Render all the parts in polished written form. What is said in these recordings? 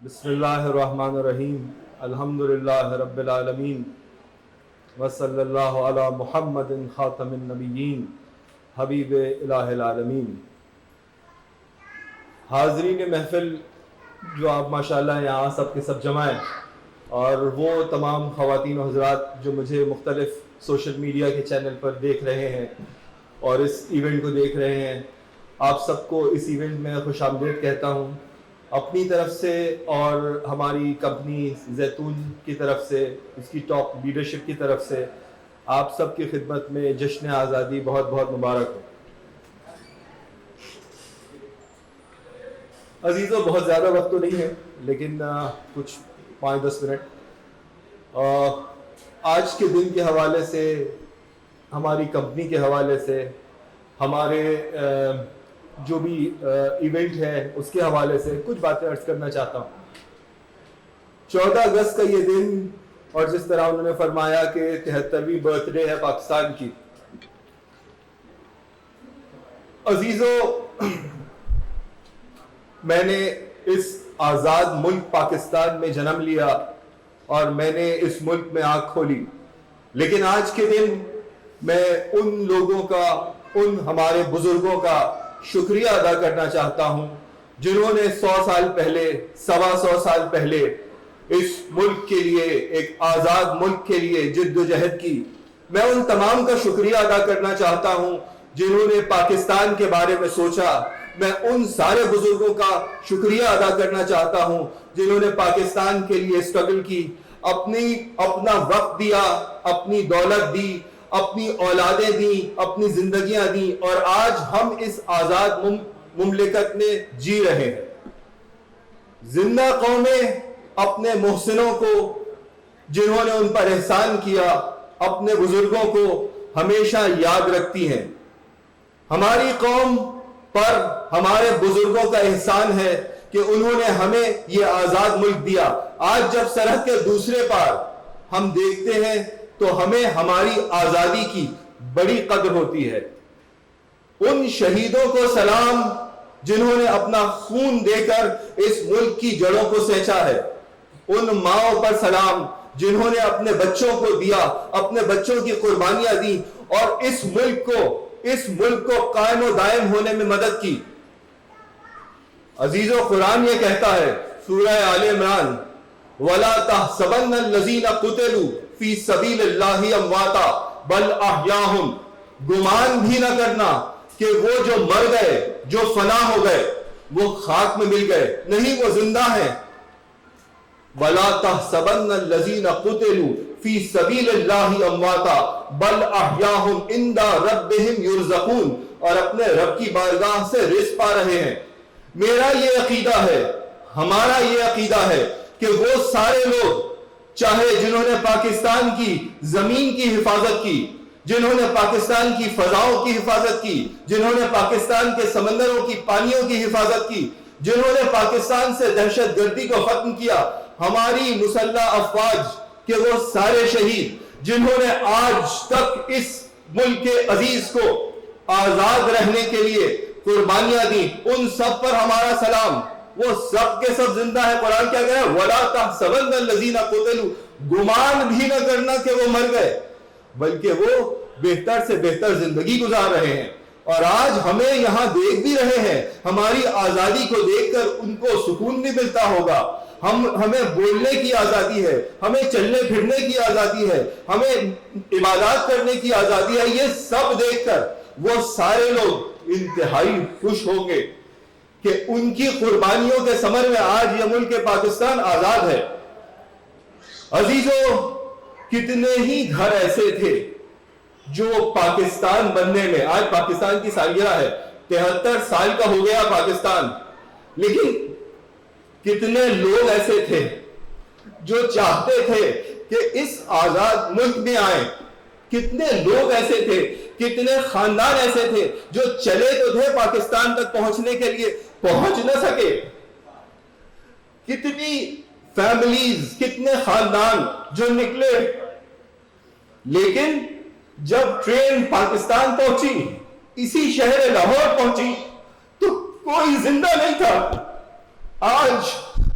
بسم اللہ الرحمن الرحیم الحمدللہ رب العالمین وصلی اللہ علی محمد خاتم النبیین حبیب الہ العالمین۔ حاضرین محفل جو آپ ماشاءاللہ یہاں سب کے سب جمع ہیں، اور وہ تمام خواتین و حضرات جو مجھے مختلف سوشل میڈیا کے چینل پر دیکھ رہے ہیں اور اس ایونٹ کو دیکھ رہے ہیں، آپ سب کو اس ایونٹ میں خوش آمدید کہتا ہوں اپنی طرف سے اور ہماری کمپنی زیتون کی طرف سے، اس کی ٹاپ لیڈرشپ کی طرف سے آپ سب کی خدمت میں جشن آزادی بہت بہت مبارک ہو۔ عزیزوں، بہت زیادہ وقت تو نہیں ہے لیکن کچھ 5-10 منٹ آج کے دن کے حوالے سے، ہماری کمپنی کے حوالے سے، ہمارے جو بھی ایونٹ ہے اس کے حوالے سے کچھ باتیں عرض کرنا چاہتا ہوں۔ 14 اگست کا یہ دن، اور جس طرح انہوں نے فرمایا کہ 73ویں برتھ ڈے ہے پاکستان کی، عزیزوں میں نے اس آزاد ملک پاکستان میں جنم لیا اور میں نے اس ملک میں آنکھ کھولی، لیکن آج کے دن میں ان لوگوں کا، ان ہمارے بزرگوں کا شکریہ ادا کرنا چاہتا ہوں جنہوں نے 100 سال پہلے، 125 سال پہلے اس ملک کے لیے، ایک آزاد ملک کے لیے جد و جہد کی۔ میں ان تمام کا شکریہ ادا کرنا چاہتا ہوں جنہوں نے پاکستان کے بارے میں سوچا۔ میں ان سارے بزرگوں کا شکریہ ادا کرنا چاہتا ہوں جنہوں نے پاکستان کے لیے اسٹرگل کی، اپنا وقت دیا، اپنی دولت دی، اپنی اولادیں دیں، اپنی زندگیاں دیں، اور آج ہم اس آزاد مملکت میں جی رہے ہیں۔ زندہ قومیں اپنے محسنوں کو، جنہوں نے ان پر احسان کیا، اپنے بزرگوں کو ہمیشہ یاد رکھتی ہیں۔ ہماری قوم پر ہمارے بزرگوں کا احسان ہے کہ انہوں نے ہمیں یہ آزاد ملک دیا۔ آج جب سرحد کے دوسرے پار ہم دیکھتے ہیں تو ہمیں ہماری آزادی کی بڑی قدر ہوتی ہے۔ ان شہیدوں کو سلام جنہوں نے اپنا خون دے کر اس ملک کی جڑوں کو سینچا ہے۔ ان ماؤں پر سلام جنہوں نے اپنے بچوں کو دیا، اپنے بچوں کی قربانیاں دی اور اس ملک کو قائم و دائم ہونے میں مدد کی۔ عزیزو، قرآن یہ کہتا ہے سورہ آل عمران، وَلَا تَحْسَبَنَّ الَّذِينَ قُتِلُوا فِي سَبِيلِ اللَّهِ أَمْوَاتًا بَلْ أَحْيَاءٌ، گمان بھی نہ کرنا کہ وہ جو مر گئے، جو فنا ہو گئے، وہ خاک میں مل گئے، نہیں، وہ زندہ ہیں۔ وَلَا تَحْسَبَنَّ الَّذِينَ قُتِلُوا فِي سَبِيلِ اللَّهِ أَمْوَاتًا بَلْ أَحْيَاءٌ عِندَ رَبِّهِمْ يُرْزَقُونَ، اور اپنے رب کی بارگاہ سے رزق پا رہے ہیں۔ میرا یہ عقیدہ ہے، ہمارا یہ عقیدہ ہے کہ وہ سارے لوگ، چاہے جنہوں نے پاکستان کی زمین کی حفاظت کی، جنہوں نے پاکستان کی فضاؤں کی حفاظت کی، جنہوں نے پاکستان کے سمندروں کی پانیوں کی حفاظت کی، جنہوں نے پاکستان سے دہشت گردی کو ختم کیا، ہماری مسلح افواج کے وہ سارے شہید جنہوں نے آج تک اس ملک کے عزیز کو آزاد رہنے کے لیے قربانیاں دی، ان سب پر ہمارا سلام۔ وہ سب کے سب زندہ ہے۔ قرآن کیا کہہ رہا ہے؟ وَلَا تَحْسَبَنَّ الَّذِينَ قُتِلُوا، گمان بھی نہ کرنا کہ وہ مر گئے، بلکہ وہ بہتر سے بہتر زندگی گزار رہے ہیں۔ اور آج ہمیں یہاں دیکھ بھی رہے ہیں، ہماری آزادی کو دیکھ کر ان کو سکون بھی ملتا ہوگا۔ ہمیں بولنے کی آزادی ہے، ہمیں چلنے پھرنے کی آزادی ہے، ہمیں عبادات کرنے کی آزادی ہے۔ یہ سب دیکھ کر وہ سارے لوگ انتہائی خوش ہوں گے کہ ان کی قربانیوں کے ثمر میں آج یہ ملک پاکستان آزاد ہے۔ عزیزو، کتنے ہی گھر ایسے تھے جو پاکستان بننے میں، آج پاکستان کی سالگرہ ہے، 73 سال کا ہو گیا پاکستان، لیکن کتنے لوگ ایسے تھے جو چاہتے تھے کہ اس آزاد ملک میں آئیں، کتنے لوگ ایسے تھے، کتنے خاندان ایسے تھے جو چلے تو تھے پاکستان تک پہنچنے کے لیے، پہنچ نہ سکے۔ کتنی فیملیز، کتنے خاندان جو نکلے، لیکن جب ٹرین پاکستان پہنچی، اسی شہر لاہور پہنچی، تو کوئی زندہ نہیں تھا۔ آج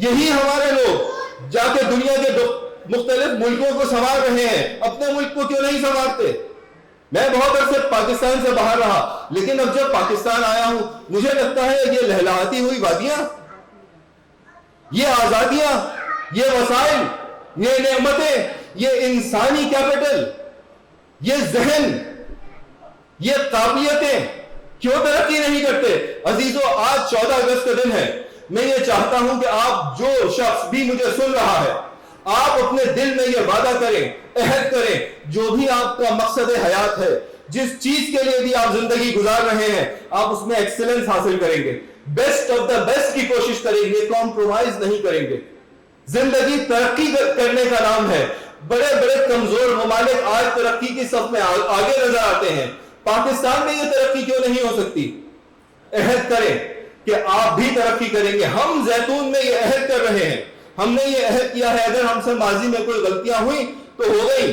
یہی ہمارے لوگ جا کے دنیا کے مختلف ملکوں کو سنوار رہے ہیں، اپنے ملک کو کیوں نہیں سنوارتے؟ میں بہت عرصے پاکستان سے باہر رہا، لیکن اب جب پاکستان آیا ہوں مجھے لگتا ہے یہ لہلاتی ہوئی وادیاں، یہ آزادیاں، یہ وسائل، یہ نعمتیں، یہ انسانی کیپٹل، یہ ذہن، یہ قابلیتیں کیوں ترقی نہیں کرتے؟ عزیزو، آج 14 اگست کا دن ہے، میں یہ چاہتا ہوں کہ آپ جو شخص بھی مجھے سن رہا ہے، آپ اپنے دل میں یہ وعدہ کریں، عہد کریں، جو بھی آپ کا مقصد حیات ہے، جس چیز کے لیے بھی آپ زندگی گزار رہے ہیں، آپ اس میں ایکسلنس حاصل کریں گے، بیسٹ آف دا بیسٹ کی کوشش کریں گے، کمپرومائز نہیں کریں گے۔ زندگی ترقی کرنے کا نام ہے۔ بڑے بڑے کمزور ممالک آج ترقی کی صف میں آگے نظر آتے ہیں، پاکستان میں یہ ترقی کیوں نہیں ہو سکتی؟ عہد کریں کہ آپ بھی ترقی کریں گے۔ ہم زیتون میں یہ عہد کر رہے ہیں، ہم نے یہ عہد کیا ہے، اگر ہم سے ماضی میں کوئی غلطیاں ہوئی تو ہو گئی،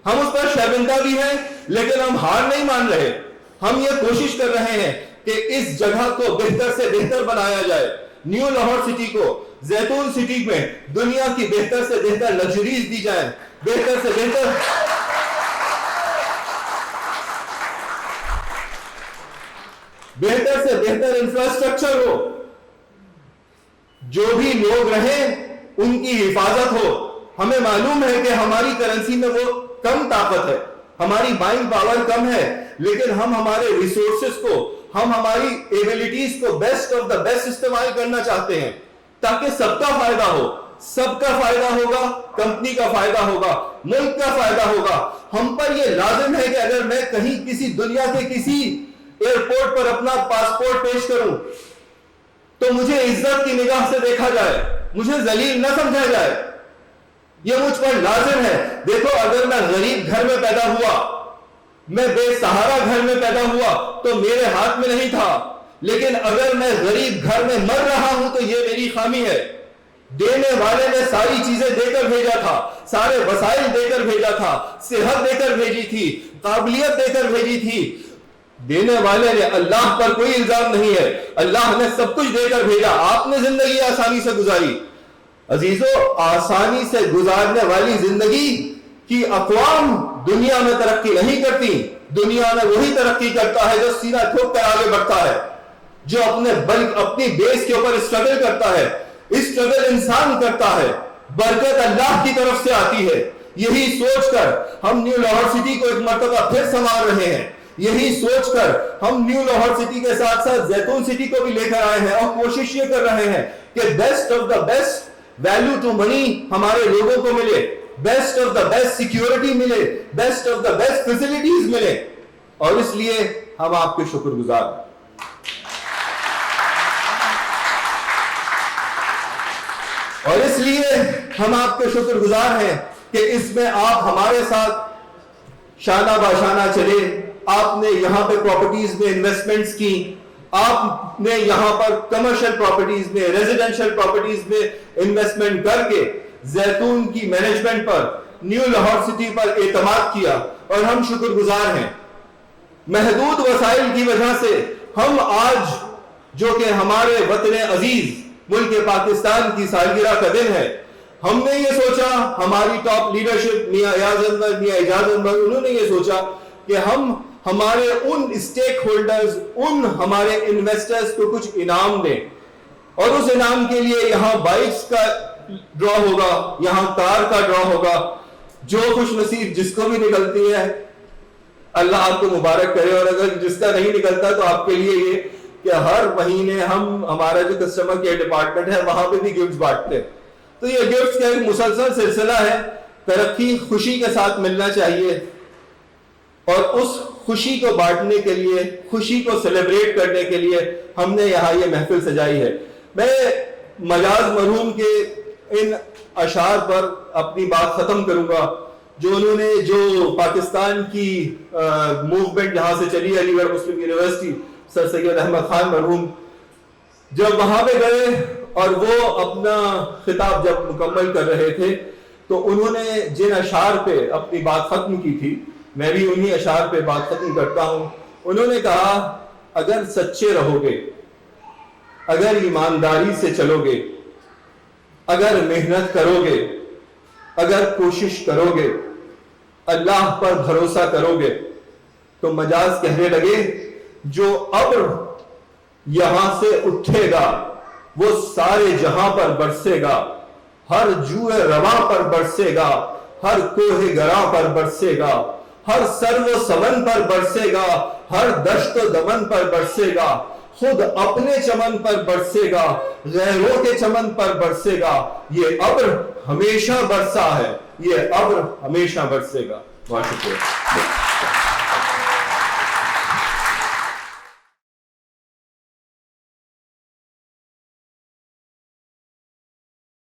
ہم اس پر شرمندہ بھی ہیں، لیکن ہم ہار نہیں مان رہے۔ ہم یہ کوشش کر رہے ہیں کہ اس جگہ کو بہتر سے بہتر بنایا جائے، نیو لاہور سٹی کو، زیتون سٹی میں دنیا کی بہتر سے بہتر لگژریز دی جائیں، بہتر سے بہتر انفراسٹرکچر ہو، جو بھی لوگ رہیں ان کی حفاظت ہو۔ ہمیں معلوم ہے کہ ہماری کرنسی میں وہ کم طاقت ہے، ہماری بائنگ پاور کم ہے، لیکن ہم ہمارے ریسورسز کو، ہم ہماری ایبیلٹیز کو بیسٹ آف دا بیسٹ استعمال کرنا چاہتے ہیں تاکہ سب کا فائدہ ہو۔ سب کا فائدہ ہوگا، کمپنی کا فائدہ ہوگا، ملک کا فائدہ ہوگا۔ ہم پر یہ لازم ہے کہ اگر میں کہیں کسی دنیا کے کسی ایئرپورٹ پر اپنا پاسپورٹ پیش کروں تو مجھے عزت کی نگاہ سے دیکھا جائے، مجھے ذلیل نہ سمجھا جائے، یہ مجھ پر لازم ہے۔ دیکھو، اگر میں غریب گھر میں پیدا ہوا، میں بے سہارا گھر میں پیدا ہوا تو میرے ہاتھ میں نہیں تھا، لیکن اگر میں غریب گھر میں مر رہا ہوں تو یہ میری خامی ہے۔ دینے والے نے ساری چیزیں دے کر بھیجا تھا، سارے وسائل دے کر بھیجا تھا، صحت دے کر بھیجی تھی، قابلیت دے کر بھیجی تھی۔ دینے والے نے، اللہ پر کوئی الزام نہیں ہے، اللہ نے سب کچھ دے کر بھیجا، آپ نے زندگی آسانی سے گزاری۔ عزیزو، آسانی سے گزارنے والی زندگی کی اقوام دنیا میں ترقی نہیں کرتی۔ دنیا میں وہی ترقی کرتا ہے جو سینہ ٹھوک کر آگے بڑھتا ہے، جو اپنی بیس کے اوپر اسٹرگل کرتا ہے۔ اسٹرگل انسان کرتا ہے، برکت اللہ کی طرف سے آتی ہے۔ یہی سوچ کر ہم نیو لاہور سٹی کو ایک مرتبہ پھر سنوار رہے ہیں، یہی سوچ کر ہم نیو لاہور سٹی کے ساتھ ساتھ زیتون سٹی کو بھی لے کر آئے ہیں، اور کوشش یہ کر رہے ہیں کہ best of the best value to money ہمارے لوگوں کو ملے، best of the best security ملے، best of the best facilities ملے، اور اس لیے ہم آپ کے شکر گزار ہیں۔ اور اس لیے ہم آپ کے شکر گزار ہیں کہ اس میں آپ ہمارے ساتھ شانہ باشانہ چلے۔ آپ نے یہاں پہ پراپرٹیز میں انویسٹمنٹس کی، آپ نے یہاں پر کمرشل پراپرٹیز میں، ریزیڈنشل پراپرٹیز میں انویسٹمنٹ کر کے زیتون کی مینجمنٹ پر، نیو لاہور سٹی پر اعتماد کیا، اور ہم شکر گزار ہیں۔ محدود وسائل کی وجہ سے ہم آج، جو کہ ہمارے وطن عزیز ملک پاکستان کی سالگرہ کا دن ہے، ہم نے یہ سوچا، ہماری ٹاپ لیڈرشپ، میاں ایاز انور، میاں اعجاز انور، انہوں نے یہ سوچا کہ ہم ہمارے ان اسٹیک ہولڈرز، ان ہمارے انویسٹرز کو کچھ انعام دیں، اور اس انعام کے لیے یہاں بائکس کا ڈرا ہوگا، یہاں کار کا ڈرا ہوگا۔ جو خوش نصیب جس کو بھی نکلتی ہے اللہ آپ کو مبارک کرے، اور اگر جس کا نہیں نکلتا تو آپ کے لیے یہ کہ ہر مہینے ہم، ہمارا جو کسٹمر کیئر ڈپارٹمنٹ ہے وہاں پہ بھی گفٹس بانٹتے ہیں۔ تو یہ گفٹس کا ایک مسلسل سلسلہ ہے۔ ترقی خوشی کے ساتھ ملنا چاہیے، اور اس خوشی کو بانٹنے کے لیے، خوشی کو سیلیبریٹ کرنے کے لیے ہم نے یہاں یہ محفل سجائی ہے۔ میں مجاز مرحوم کے ان اشعار پر اپنی بات ختم کروں گا، جو انہوں نے، جو پاکستان کی موومنٹ جہاں سے چلی، علی گڑھ مسلم یونیورسٹی، سر سید احمد خان مرحوم جب وہاں پہ گئے اور وہ اپنا خطاب جب مکمل کر رہے تھے تو انہوں نے جن اشعار پہ اپنی بات ختم کی تھی، میں بھی انہی اشعار پہ بات ختم کرتا ہوں۔ انہوں نے کہا، اگر سچے رہو گے، اگر ایمانداری سے چلو گے، اگر محنت کرو گے، اگر کوشش کرو گے، اللہ پر بھروسہ کرو گے، تو مجاز کہنے لگے جو ابر یہاں سے اٹھے گا وہ سارے جہاں پر برسے گا، ہر جوئے رواں پر برسے گا، ہر کوہ گراں پر برسے گا، ہر سرو و سمن پر برسے گا، ہر دشت و دمن پر برسے گا، خود اپنے چمن پر برسے گا، غیروں کے چمن پر برسے گا۔ یہ ابر ہمیشہ برسا ہے، یہ ابر ہمیشہ برسے گا۔ بہت شکریہ۔